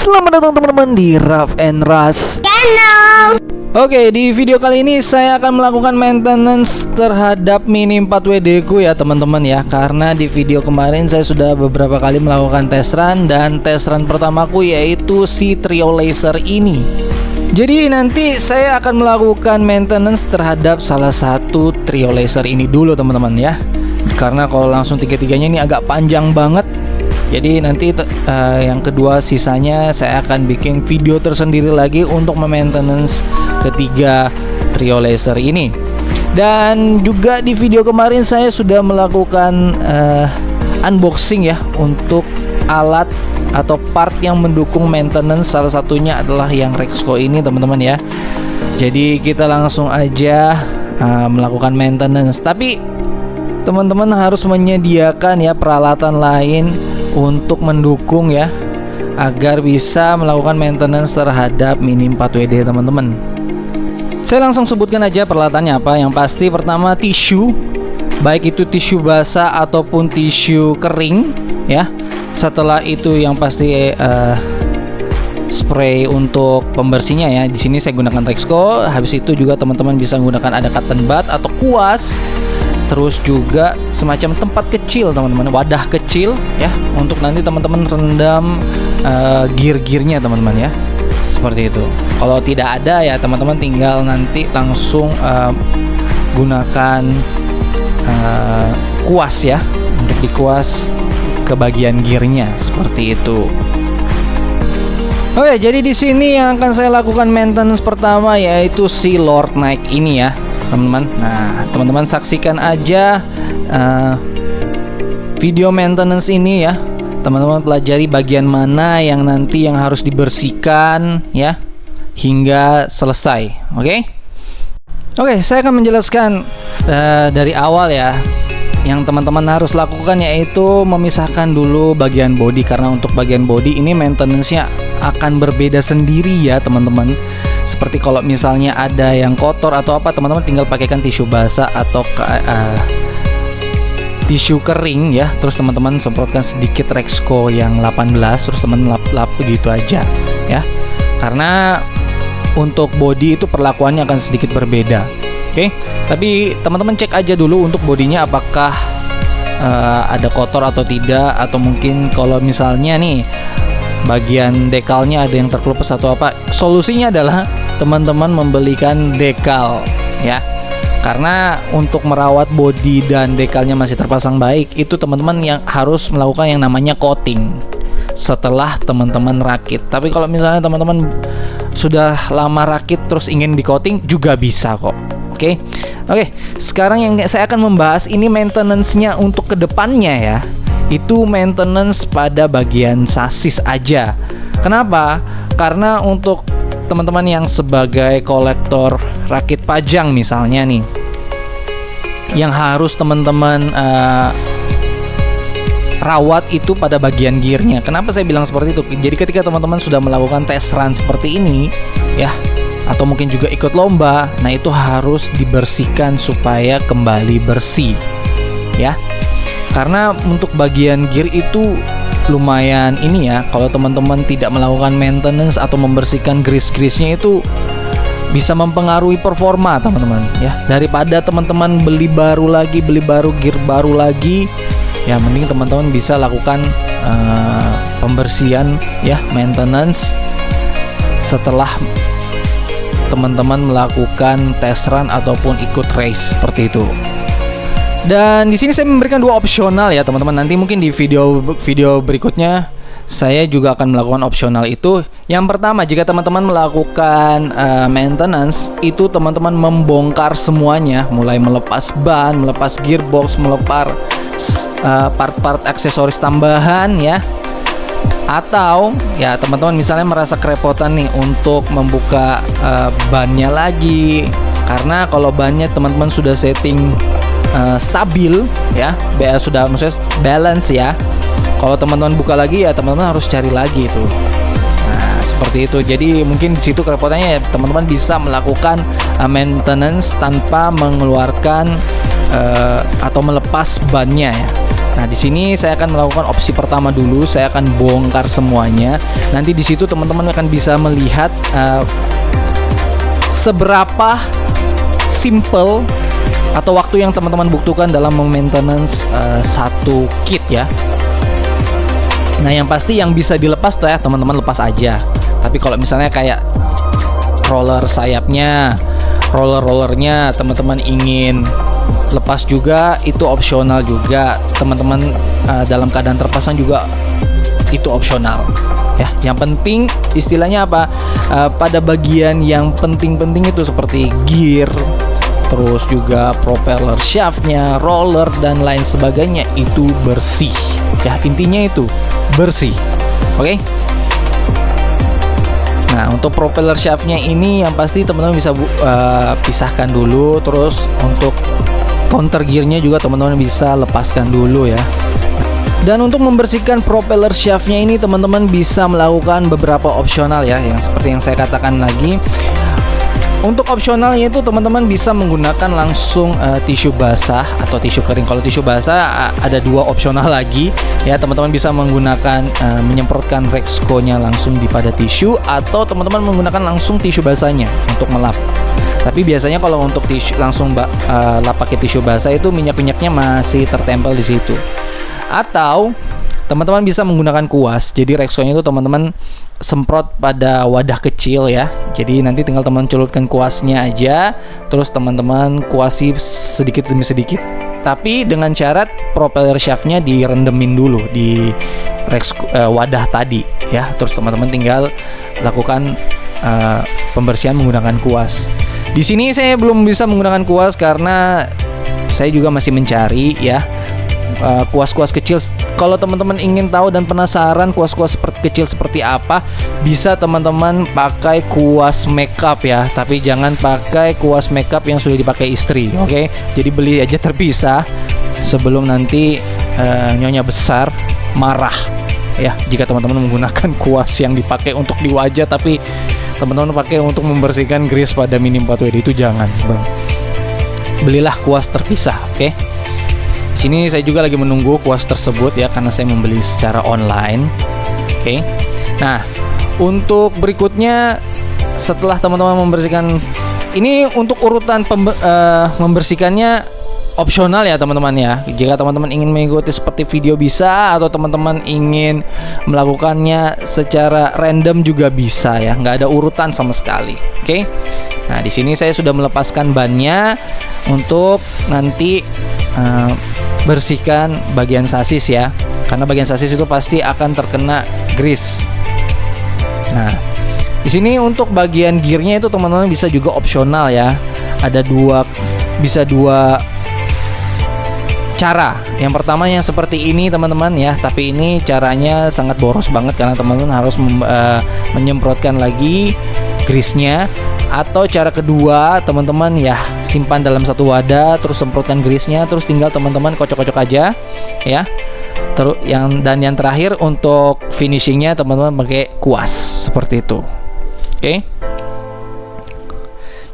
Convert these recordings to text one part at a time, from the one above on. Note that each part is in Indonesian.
Selamat datang teman-teman di Raf and Ras Channel. Oke, di video kali ini saya akan melakukan maintenance terhadap Mini 4WD ku ya teman-teman ya. Karena di video kemarin saya sudah beberapa kali melakukan test run, dan test run pertamaku yaitu si Trio Laser ini. Jadi nanti saya akan melakukan maintenance terhadap salah satu Trio Laser ini dulu teman-teman ya. Karena kalau langsung tiga-tiganya ini agak panjang banget. Jadi nanti yang kedua sisanya saya akan bikin video tersendiri lagi untuk maintenance ketiga Trio Laser ini. Dan juga di video kemarin saya sudah melakukan unboxing ya untuk alat atau part yang mendukung maintenance. Salah satunya adalah yang Rexco ini teman-teman ya. Jadi kita langsung aja melakukan maintenance. Tapi teman-teman harus menyediakan ya peralatan lain untuk mendukung ya, agar bisa melakukan maintenance terhadap Mini 4WD teman-teman. Saya langsung sebutkan aja peralatannya apa. Yang pasti pertama tisu, baik itu tisu basah ataupun tisu kering ya. Setelah itu yang pasti spray untuk pembersihnya ya. Di sini saya gunakan Rexco. Habis itu juga teman-teman bisa menggunakan ada cotton bud atau kuas. Terus juga semacam tempat kecil teman-teman, wadah kecil ya, untuk nanti teman-teman rendam gear-gearnya teman-teman ya. Seperti itu. Kalau tidak ada ya teman-teman tinggal nanti langsung gunakan kuas ya, untuk dikuas ke bagian gearnya seperti itu. Oke, jadi di sini yang akan saya lakukan maintenance pertama yaitu si Lord Knight ini ya teman-teman. Nah, teman-teman saksikan aja video maintenance ini ya. Teman-teman pelajari bagian mana yang nanti yang harus dibersihkan ya hingga selesai. Oke, saya akan menjelaskan dari awal ya. Yang teman-teman harus lakukan yaitu memisahkan dulu bagian body, karena untuk bagian body ini maintenance-nya akan berbeda sendiri ya teman-teman. Seperti kalau misalnya ada yang kotor atau apa, teman-teman tinggal pakaikan tisu basah atau tisu kering ya. Terus teman-teman semprotkan sedikit Rexco yang 18, terus teman-teman lap begitu aja ya. Karena untuk body itu perlakuannya akan sedikit berbeda. Oke, tapi teman-teman cek aja dulu untuk bodinya apakah ada kotor atau tidak, atau mungkin kalau misalnya nih bagian dekalnya ada yang terkelupas atau apa. Solusinya adalah teman-teman membelikan dekal ya. Karena untuk merawat bodi dan dekalnya masih terpasang baik, itu teman-teman yang harus melakukan yang namanya coating setelah teman-teman rakit. Tapi kalau misalnya teman-teman sudah lama rakit terus ingin di coating juga bisa kok. Oke, sekarang yang saya akan membahas ini maintenance-nya untuk kedepannya ya. Itu maintenance pada bagian sasis aja. Kenapa? Karena untuk teman-teman yang sebagai kolektor rakit pajang misalnya nih, yang harus teman-teman rawat itu pada bagian gearnya. Kenapa saya bilang seperti itu? Jadi ketika teman-teman sudah melakukan test run seperti ini ya, atau mungkin juga ikut lomba, nah itu harus dibersihkan supaya kembali bersih ya. Karena untuk bagian gear itu lumayan ini ya, kalau teman-teman tidak melakukan maintenance atau membersihkan grease-grease-nya itu bisa mempengaruhi performa teman-teman ya. Daripada teman-teman beli gear baru lagi ya, mending teman-teman bisa lakukan pembersihan ya, maintenance setelah teman-teman melakukan test run ataupun ikut race seperti itu. Dan di sini saya memberikan dua opsional ya teman-teman. Nanti mungkin di video berikutnya saya juga akan melakukan opsional itu. Yang pertama, jika teman-teman melakukan maintenance, itu teman-teman membongkar semuanya, mulai melepas ban, melepas gearbox, melepas part-part aksesoris tambahan ya. Atau ya teman-teman misalnya merasa kerepotan nih untuk membuka bannya lagi, karena kalau bannya teman-teman sudah setting stabil ya, sudah maksudnya balance ya. Kalau teman-teman buka lagi ya teman-teman harus cari lagi itu. Nah seperti itu. Jadi mungkin di situ kerepotannya ya, teman-teman bisa melakukan maintenance tanpa mengeluarkan atau melepas bannya ya. Nah, di sini saya akan melakukan opsi pertama dulu. Saya akan bongkar semuanya. Nanti di situ teman-teman akan bisa melihat seberapa simple atau waktu yang teman-teman butuhkan dalam maintenance satu kit ya. Nah, yang pasti yang bisa dilepas tuh ya teman-teman lepas aja. Tapi kalau misalnya kayak roller sayapnya, rollernya teman-teman ingin lepas juga, itu opsional juga. Teman-teman dalam keadaan terpasang juga itu opsional ya. Yang penting istilahnya apa? Pada bagian yang penting-penting itu seperti gear, terus juga propeller shaftnya, roller dan lain sebagainya itu bersih ya. Intinya itu bersih. Oke. Nah, untuk propeller shaftnya ini yang pasti teman-teman bisa pisahkan dulu. Terus untuk counter gearnya juga teman-teman bisa lepaskan dulu ya. Dan untuk membersihkan propeller shaftnya ini teman-teman bisa melakukan beberapa opsional ya, yang seperti yang saya katakan lagi. Untuk opsionalnya itu teman-teman bisa menggunakan langsung tisu basah atau tisu kering. Kalau tisu basah ada dua opsional lagi ya, teman-teman bisa menggunakan menyemprotkan Rexco-nya langsung di pada tisu, atau teman-teman menggunakan langsung tisu basahnya untuk melap. Tapi biasanya kalau untuk tisu langsung lap pakai tisu basah itu minyak-minyaknya masih tertempel di situ. Atau teman-teman bisa menggunakan kuas. Jadi Rexco-nya itu teman-teman semprot pada wadah kecil ya. Jadi nanti tinggal teman celupkan kuasnya aja, terus teman-teman kuasi sedikit demi sedikit. Tapi dengan syarat propeller shaftnya direndemin dulu di Rexco, wadah tadi ya. Terus teman-teman tinggal lakukan pembersihan menggunakan kuas. Di sini saya belum bisa menggunakan kuas karena saya juga masih mencari ya kuas-kuas kecil. Kalau teman-teman ingin tahu dan penasaran kuas-kuas kecil seperti apa, bisa teman-teman pakai kuas makeup ya. Tapi jangan pakai kuas makeup yang sudah dipakai istri, oke? Jadi beli aja terpisah sebelum nanti nyonya besar marah ya jika teman-teman menggunakan kuas yang dipakai untuk di wajah tapi teman-teman pakai untuk membersihkan grease pada Mini 4WD. Itu jangan, bang. Belilah kuas terpisah, oke? Sini saya juga lagi menunggu kuas tersebut ya, karena saya membeli secara online. Oke. Nah, untuk berikutnya setelah teman-teman membersihkan ini, untuk urutan membersihkannya opsional ya teman-teman ya. Jika teman-teman ingin mengikuti seperti video bisa, atau teman-teman ingin melakukannya secara random juga bisa ya. Nggak ada urutan sama sekali. Oke. Nah, di sini saya sudah melepaskan bannya untuk nanti bersihkan bagian sasis ya, karena bagian sasis itu pasti akan terkena grease. Nah, di sini untuk bagian gearnya itu teman-teman bisa juga opsional ya. Ada bisa dua cara. Yang pertama yang seperti ini teman-teman ya, tapi ini caranya sangat boros banget karena teman-teman harus menyemprotkan lagi grease-nya. Atau cara kedua teman-teman ya, simpan dalam satu wadah, terus semprotkan grease-nya, terus tinggal teman-teman kocok-kocok aja ya. Terus yang terakhir untuk finishingnya teman-teman pakai kuas seperti itu. Oke.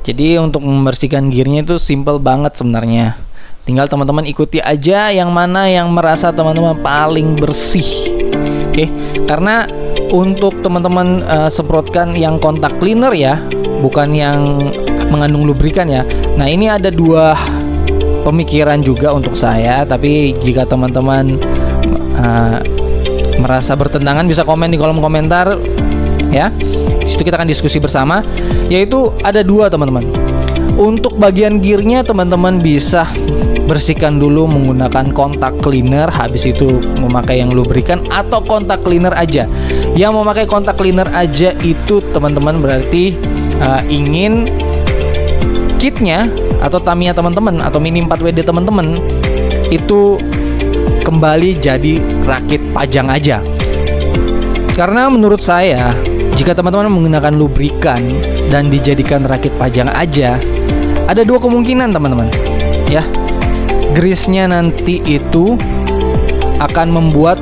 Jadi untuk membersihkan gearnya itu simple banget sebenarnya. Tinggal teman-teman ikuti aja yang mana yang merasa teman-teman paling bersih. Oke. Karena untuk teman-teman semprotkan yang kontak cleaner ya, bukan yang mengandung lubrikan ya. Nah, ini ada dua pemikiran juga untuk saya. Tapi jika teman-teman merasa bertentangan, bisa komen di kolom komentar ya. Di situ kita akan diskusi bersama. Yaitu ada dua teman-teman. Untuk bagian gearnya teman-teman bisa bersihkan dulu menggunakan kontak cleaner, habis itu memakai yang lubrikan, atau kontak cleaner aja. Yang memakai kontak cleaner aja itu teman-teman berarti ingin kitnya atau Tamiya teman-teman atau Mini 4WD teman-teman itu kembali jadi rakit pajang aja. Karena menurut saya jika teman-teman menggunakan lubrikan dan dijadikan rakit pajang aja, ada dua kemungkinan teman-teman ya. Grease-nya nanti itu akan membuat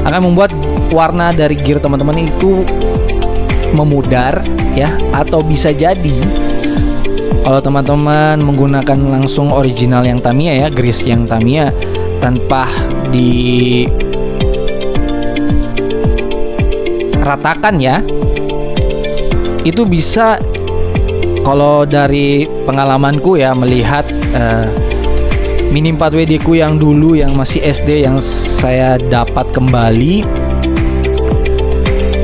akan membuat warna dari gear teman-teman itu memudar ya, atau bisa jadi Kalau teman-teman menggunakan langsung original yang Tamiya ya, grease yang Tamiya tanpa diratakan ya, itu bisa, kalau dari pengalamanku ya melihat Mini 4WD ku yang dulu yang masih SD yang saya dapat kembali,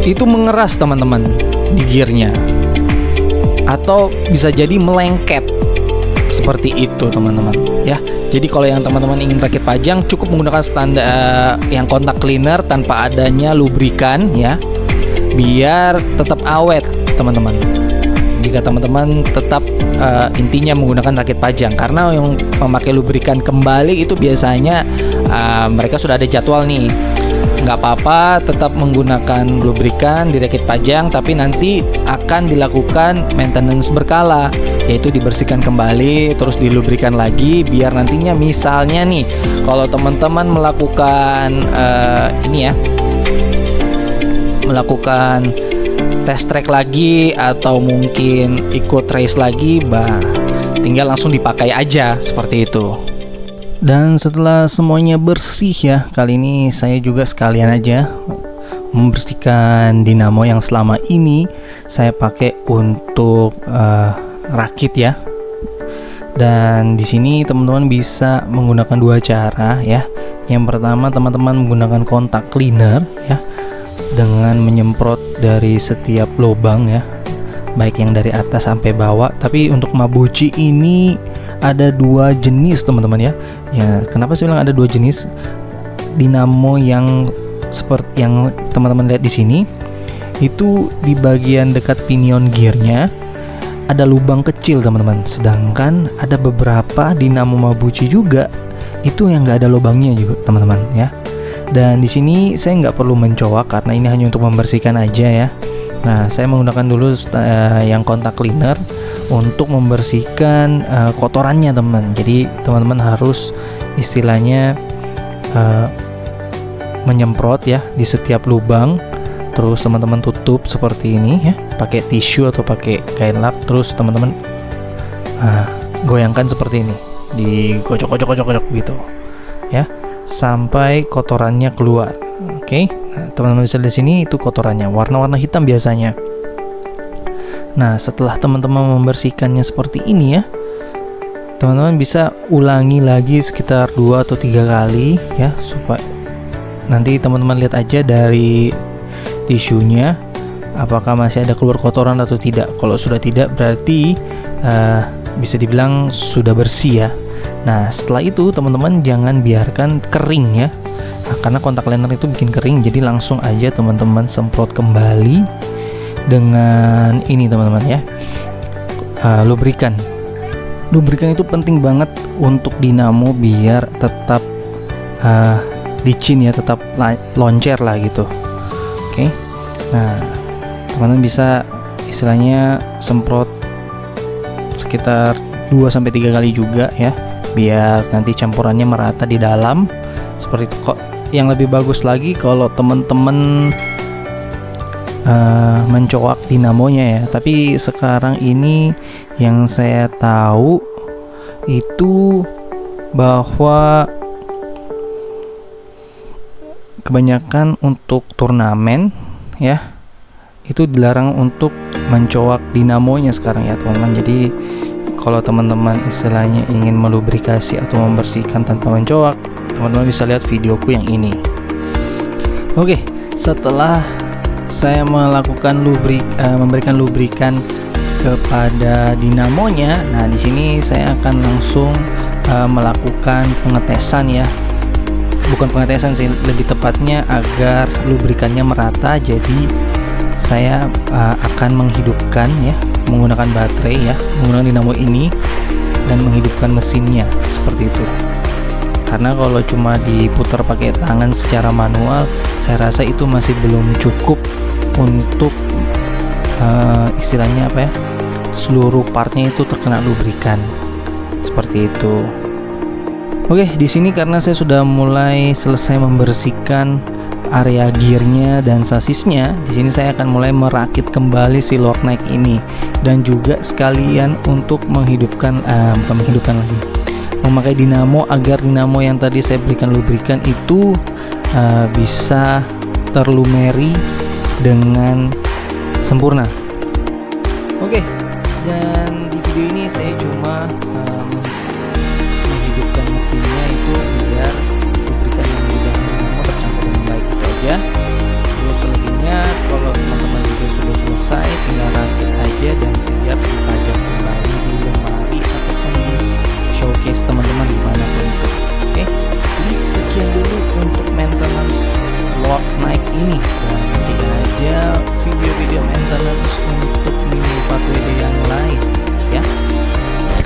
itu mengeras teman-teman di gearnya, atau bisa jadi melengket seperti itu teman-teman ya. Jadi kalau yang teman-teman ingin rakit pajang, cukup menggunakan standar yang kontak cleaner tanpa adanya lubrikan ya, biar tetap awet teman-teman. Jika teman-teman tetap intinya menggunakan rakit pajang, karena yang memakai lubrikan kembali itu biasanya mereka sudah ada jadwal nih. Nggak apa-apa tetap menggunakan lubrikan di rakit pajang, tapi nanti akan dilakukan maintenance berkala, yaitu dibersihkan kembali terus dilubrikan lagi, biar nantinya misalnya nih kalau teman-teman melakukan melakukan test track lagi atau mungkin ikut race lagi, tinggal langsung dipakai aja seperti itu. Dan setelah semuanya bersih ya, kali ini saya juga sekalian aja membersihkan dinamo yang selama ini saya pakai untuk rakit ya. Dan di sini teman-teman bisa menggunakan dua cara ya. Yang pertama, teman-teman menggunakan kontak cleaner ya, dengan menyemprot dari setiap lubang ya, baik yang dari atas sampai bawah. Tapi untuk Mabuchi ini ada dua jenis teman-teman ya. Ya, kenapa saya bilang ada dua jenis? Dinamo yang seperti yang teman-teman lihat di sini, itu di bagian dekat pinion gearnya ada lubang kecil teman-teman. Sedangkan ada beberapa dinamo Mabuchi juga itu yang nggak ada lubangnya juga teman-teman ya. Dan di sini saya nggak perlu mencoak karena ini hanya untuk membersihkan aja ya. Nah, saya menggunakan dulu yang kontak cleaner untuk membersihkan kotorannya teman. Jadi teman-teman harus istilahnya menyemprot ya di setiap lubang, terus teman-teman tutup seperti ini ya, pakai tisu atau pakai kain lap, terus teman-teman goyangkan seperti ini, digocok-gocok gitu ya, sampai kotorannya keluar. Oke, nah, teman-teman bisa lihat sini itu kotorannya, warna-warna hitam biasanya. Nah, setelah teman-teman membersihkannya seperti ini ya, teman-teman bisa ulangi lagi sekitar 2 atau 3 kali ya, supaya nanti teman-teman lihat aja dari tisunya apakah masih ada keluar kotoran atau tidak. Kalau sudah tidak, berarti bisa dibilang sudah bersih ya. Nah, setelah itu teman-teman jangan biarkan kering ya, karena kontak cleaner itu bikin kering. Jadi langsung aja teman-teman semprot kembali dengan ini teman-teman ya, lubrikan. Lubrikan itu penting banget untuk dinamo biar tetap licin ya, tetap loncer lah gitu. Oke. Nah, teman-teman bisa istilahnya semprot sekitar 2-3 kali juga ya, biar nanti campurannya merata di dalam seperti itu. Kok yang lebih bagus lagi kalau teman-teman mencoak dinamonya ya. Tapi sekarang ini yang saya tahu itu bahwa kebanyakan untuk turnamen ya, itu dilarang untuk mencoak dinamonya sekarang ya teman-teman. Jadi kalau teman-teman istilahnya ingin melubrikasi atau membersihkan tanpa mencoak, teman-teman bisa lihat videoku yang ini. Oke, setelah saya melakukan memberikan lubrikan kepada dinamonya, nah di sini saya akan langsung melakukan pengetesan ya. Bukan pengetesan sih, lebih tepatnya agar lubrikannya merata. Jadi saya akan menghidupkan ya, menggunakan baterai ya, menggunakan dinamo ini dan menghidupkan mesinnya seperti itu. Karena kalau cuma diputar pakai tangan secara manual, saya rasa itu masih belum cukup untuk istilahnya apa ya, seluruh partnya itu terkena lubrikan seperti itu. Oke, di sini karena saya sudah mulai selesai membersihkan area gearnya dan sasisnya, di sini saya akan mulai merakit kembali si Lord Knight ini, dan juga sekalian untuk menghidupkan, bukan menghidupkan lagi, memakai dinamo agar dinamo yang tadi saya berikan lubrikan itu bisa terlumeri dengan sempurna. Oke, dan di video ini saya cuma menghidupkan mesinnya itu biar lubrikan yang di dalam dinamo tercampur dengan baik itu aja. Terus selebihnya kalau teman-teman juga sudah selesai, tinggal rakit aja dan siap dipajang kembali di lemari ataupun di showcase teman-teman dimanapun itu. Oke, jadi sekian dulu untuk maintenance Lord Knight ini, dan nantikan aja video-video maintenance untuk Mini 4WD yang lain ya.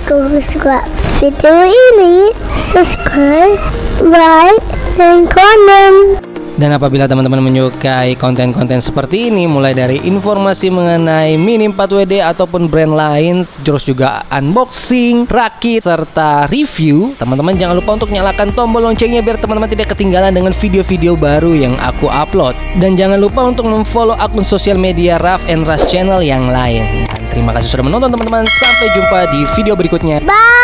Kalau suka video ini, subscribe, like, dan komen. Dan apabila teman-teman menyukai konten-konten seperti ini, mulai dari informasi mengenai Mini 4WD ataupun brand lain, terus juga unboxing, rakit, serta review, teman-teman jangan lupa untuk nyalakan tombol loncengnya biar teman-teman tidak ketinggalan dengan video-video baru yang aku upload. Dan jangan lupa untuk memfollow akun sosial media Raf and Ras Channel yang lain. Dan terima kasih sudah menonton teman-teman, sampai jumpa di video berikutnya. Bye.